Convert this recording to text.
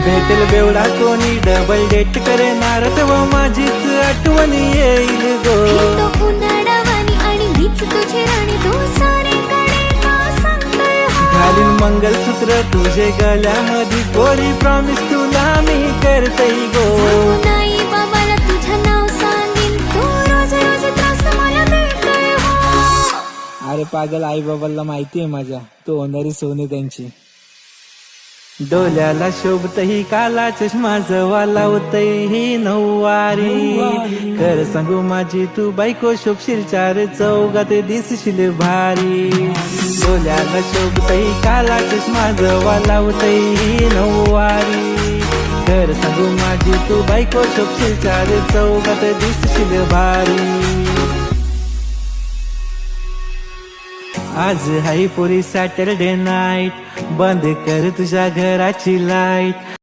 भेटेल बेवडा कोणी double date करणार तेव्हा माझीच आठवण येईल गो. उन्हाळावानी आणि मीच तुझी राणी तू सारीकडे का सांगतोय हो? घालीन मंगलसूत्र तुझे गळ्यामध्ये गोरी प्रॉमिस तुला मी करते गो. सांगू नाही बाबाला तुझं नाव सांगीन तू रोज रोज त्रास मला देतोय हो. अरे पागल, आई बाबाला माहितीये माझ्या तू होणारी सोने त्यांची. डोल्याला शोभतही काला चष्मा जवा लावतही ही नऊवारी. कर सांगू माझी तू बायको शोभशील चार चौघात दिसशील भारी. डोल्याला शोभतही काला चष्मा जवा लावतही ही नऊवारी. कर सांगू माझी तू बायको शोभशील चार चौघात दिसशील भारी. आज हाय पुरी सॅटरडे नाईट, बंद कर तुझ्या घराची लाईट.